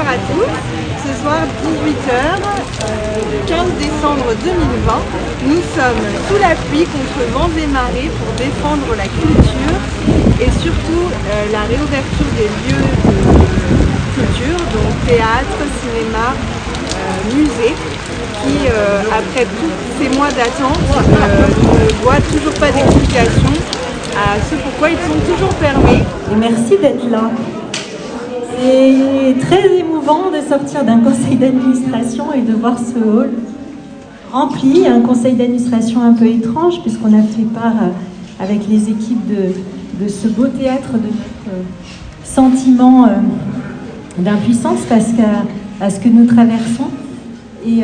Bonsoir à tous. Ce soir, 18h, le 15 décembre 2020, nous sommes sous la pluie contre vents et marées pour défendre la culture et surtout la réouverture des lieux de culture, donc théâtre, cinéma, musée, qui après tous ces mois d'attente ne voient toujours pas d'explication à ce pourquoi ils sont toujours fermés. Et merci d'être là. C'est très émouvant de sortir d'un conseil d'administration et de voir ce hall rempli, un conseil d'administration un peu étrange puisqu'on a fait part avec les équipes de ce beau théâtre de notre sentiment d'impuissance face à ce que nous traversons et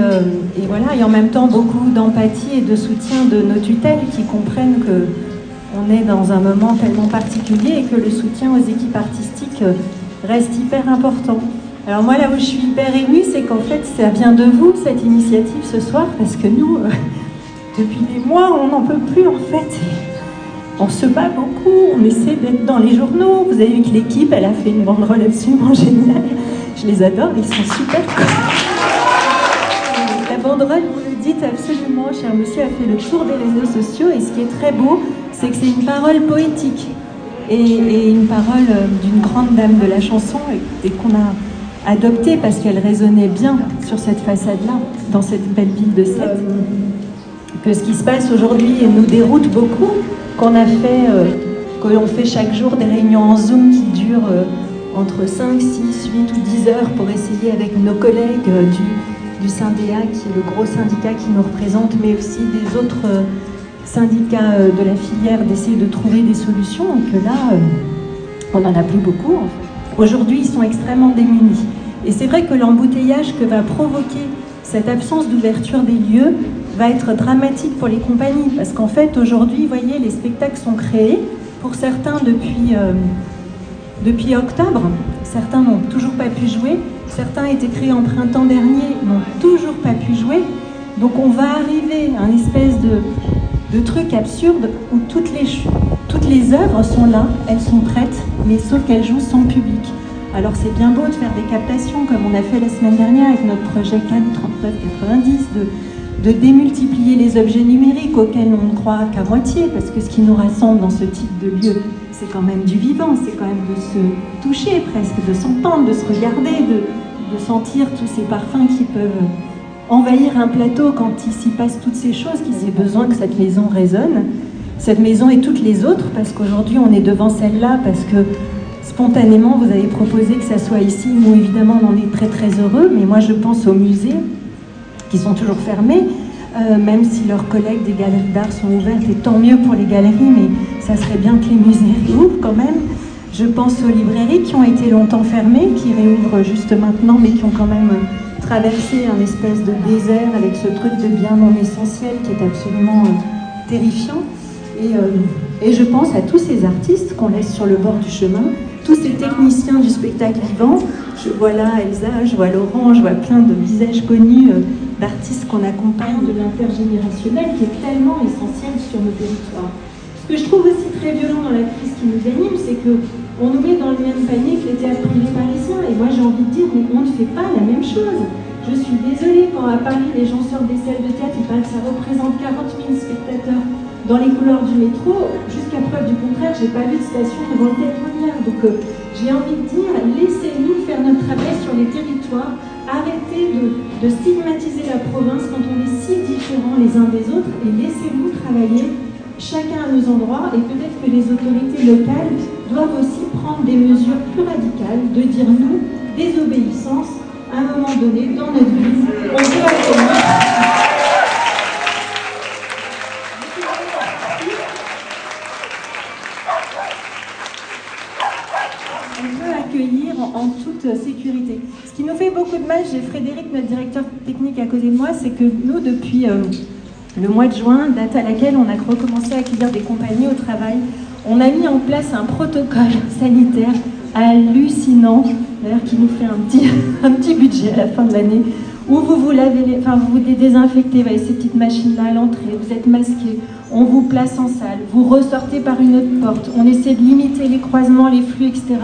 voilà, et en même temps beaucoup d'empathie et de soutien de nos tutelles qui comprennent qu'on est dans un moment tellement particulier et que le soutien aux équipes artistiques reste hyper important. Alors moi, là où je suis hyper émue, c'est qu'en fait, ça vient de vous, cette initiative ce soir, parce que nous, depuis des mois, on n'en peut plus, en fait. On se bat beaucoup, on essaie d'être dans les journaux. Vous avez vu que l'équipe, elle a fait une banderole absolument géniale. Je les adore, ils sont super cool. La banderole, vous le dites absolument, cher monsieur, a fait le tour des réseaux sociaux. Et ce qui est très beau, c'est que c'est une parole poétique. Et une parole d'une grande dame de la chanson et qu'on a adoptée parce qu'elle résonnait bien sur cette façade-là, dans cette belle ville de Sète. Que ce qui se passe aujourd'hui nous déroute beaucoup, que l'on fait chaque jour des réunions en Zoom qui durent entre 5, 6, 8 ou 10 heures pour essayer avec nos collègues du Syndéa, qui est le gros syndicat qui nous représente, mais aussi des autres syndicats de la filière, d'essayer de trouver des solutions, et que là, on n'en a plus beaucoup. En fait. Aujourd'hui, ils sont extrêmement démunis. Et c'est vrai que l'embouteillage que va provoquer cette absence d'ouverture des lieux va être dramatique pour les compagnies, parce qu'en fait, aujourd'hui, vous voyez, les spectacles sont créés, pour certains depuis octobre, certains n'ont toujours pas pu jouer, certains étaient créés en printemps dernier, n'ont toujours pas pu jouer, donc on va arriver à une espèce de trucs absurdes où toutes les œuvres sont là, elles sont prêtes, mais sauf qu'elles jouent sans public. Alors c'est bien beau de faire des captations comme on a fait la semaine dernière avec notre projet Cannes 3990, de démultiplier les objets numériques auxquels on ne croit qu'à moitié, parce que ce qui nous rassemble dans ce type de lieu, c'est quand même du vivant, c'est quand même de se toucher presque, de s'entendre, de se regarder, de sentir tous ces parfums qui peuvent envahir un plateau quand il s'y passe toutes ces choses, qu'il y ait besoin que cette maison résonne. Cette maison et toutes les autres, parce qu'aujourd'hui on est devant celle-là, parce que spontanément vous avez proposé que ça soit ici. Nous évidemment on en est très très heureux, mais moi je pense aux musées qui sont toujours fermés, même si leurs collègues des galeries d'art sont ouvertes, et tant mieux pour les galeries, mais ça serait bien que les musées réouvrent quand même. Je pense aux librairies qui ont été longtemps fermées, qui réouvrent juste maintenant, mais qui ont quand même traverser un espèce de désert avec ce truc de bien non essentiel qui est absolument terrifiant. Et je pense à tous ces artistes qu'on laisse sur le bord du chemin, tous ces techniciens du spectacle vivant. Je vois là Elsa, je vois Laurent, je vois plein de visages connus d'artistes qu'on accompagne, de l'intergénérationnel qui est tellement essentiel sur nos territoires. Ce que je trouve aussi très violent dans la crise qui nous anime, c'est qu'on nous met dans le même panier que les théâtres privés parisiens. Et moi j'ai envie de dire, mais on ne fait pas la même chose. Je suis désolée, quand à Paris les gens sortent des salles de théâtre, il paraît que ça représente 40 000 spectateurs dans les couloirs du métro. Jusqu'à preuve du contraire, j'ai pas vu de station devant le théâtre hier. Donc j'ai envie de dire, laissez-nous faire notre travail sur les territoires. Arrêtez de stigmatiser la province quand on est si différents les uns des autres, et laissez-nous travailler chacun à nos endroits. Et peut-être que les autorités locales doivent aussi prendre des mesures plus radicales, de dire nous, désobéissance, à un moment donné, dans notre vie, on peut accueillir en toute sécurité. Ce qui nous fait beaucoup de mal, j'ai Frédéric, notre directeur technique à côté de moi, c'est que nous, depuis le mois de juin, date à laquelle on a recommencé à accueillir des compagnies au travail, on a mis en place un protocole sanitaire hallucinant, d'ailleurs qui nous fait un petit budget à la fin de l'année, où vous les désinfectez, vous avez ces petites machines-là à l'entrée, vous êtes masqués, on vous place en salle, vous ressortez par une autre porte, on essaie de limiter les croisements, les flux, etc.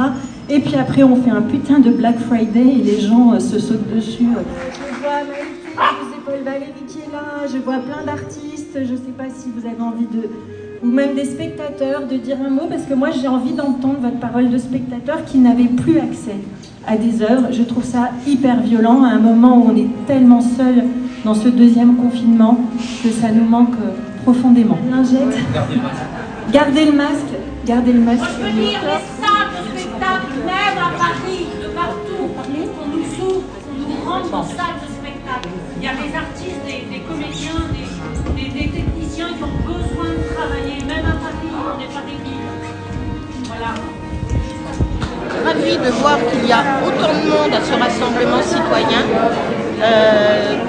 Et puis après, on fait un putain de Black Friday et les gens se sautent dessus. Je vois Maëlys, Paul Valéry qui est là, je vois plein d'artistes, je sais pas si vous avez envie de... ou même des spectateurs, de dire un mot, parce que moi j'ai envie d'entendre votre parole de spectateurs qui n'avaient plus accès à des œuvres. Je trouve ça hyper violent, à un moment où on est tellement seul dans ce deuxième confinement, que ça nous manque profondément. Lingette. Gardez le masque. Gardez le masque. Moi, je veux dire, les salles de spectacle, même à Paris, de partout, qu'on nous ouvre, qu'on nous rende nos salles de spectacle. Il y a des artistes, des comédiens, des techniciens qui ont besoin de travailler, même à Paris, on n'est pas des villes. Voilà. Ravi de voir qu'il y a autant de monde à ce rassemblement citoyen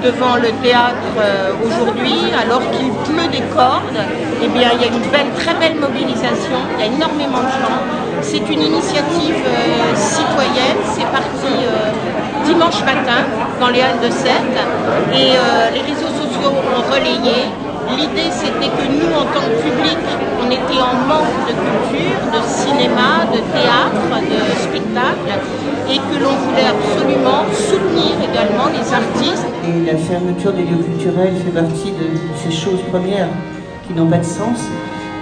devant le théâtre aujourd'hui, alors qu'il pleut des cordes. Eh bien, il y a une très belle mobilisation, il y a énormément de gens. C'est une initiative citoyenne, c'est parti dimanche matin dans les Halles de Sète et les réseaux sociaux ont relayé. L'idée, c'était que nous, en tant que public, on était en manque de culture, de cinéma, de théâtre, de spectacle, et que l'on voulait absolument soutenir également les artistes. Et la fermeture des lieux culturels fait partie de ces choses premières qui n'ont pas de sens.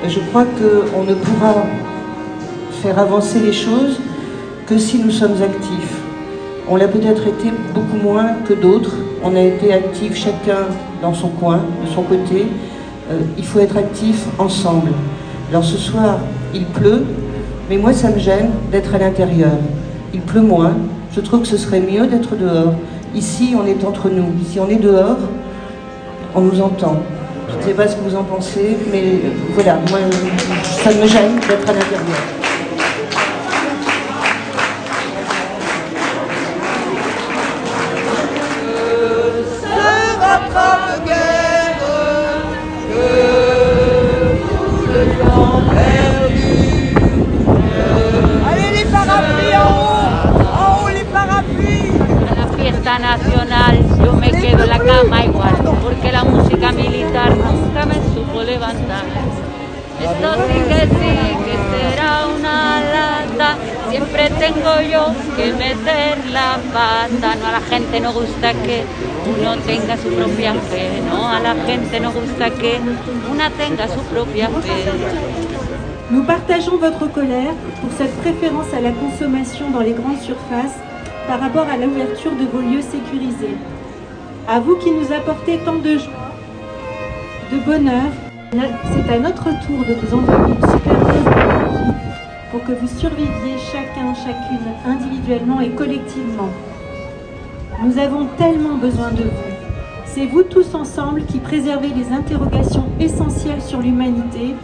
Je crois qu'on ne pourra faire avancer les choses que si nous sommes actifs. On l'a peut-être été beaucoup moins que d'autres. On a été actifs chacun dans son coin, de son côté. Il faut être actifs ensemble. Alors ce soir, il pleut, mais moi ça me gêne d'être à l'intérieur. Il pleut moins. Je trouve que ce serait mieux d'être dehors. Ici, on est entre nous. Si on est dehors, on nous entend. Je ne sais pas ce que vous en pensez, mais voilà, moi ça me gêne d'être à l'intérieur. Nacional, yo me quedo en la cama igual, porque la música militar nunca me supo levantar. Esto sí que será una lata, siempre tengo yo que meter la pata. No, a la gente no gusta que uno tenga su propia fe, no, a la gente no gusta que una tenga su propia fe. Nous partageons votre colère pour cette préférence à la consommation dans les grandes surfaces par rapport à l'ouverture de vos lieux sécurisés. À vous qui nous apportez tant de joie, de bonheur, c'est à notre tour de vous envoyer une super dose d'énergie pour que vous surviviez chacun, chacune, individuellement et collectivement. Nous avons tellement besoin de vous. C'est vous tous ensemble qui préservez les interrogations essentielles sur l'humanité,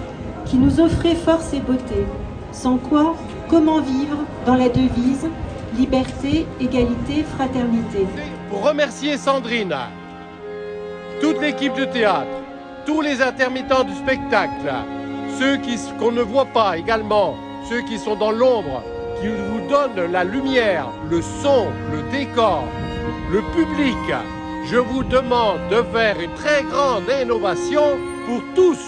qui nous offrez force et beauté. Sans quoi, comment vivre dans la devise liberté, égalité, fraternité. Pour remercier Sandrine, toute l'équipe de théâtre, tous les intermittents du spectacle, ceux qu'on ne voit pas également, ceux qui sont dans l'ombre, qui vous donnent la lumière, le son, le décor, le public, je vous demande de faire une très grande innovation pour tous.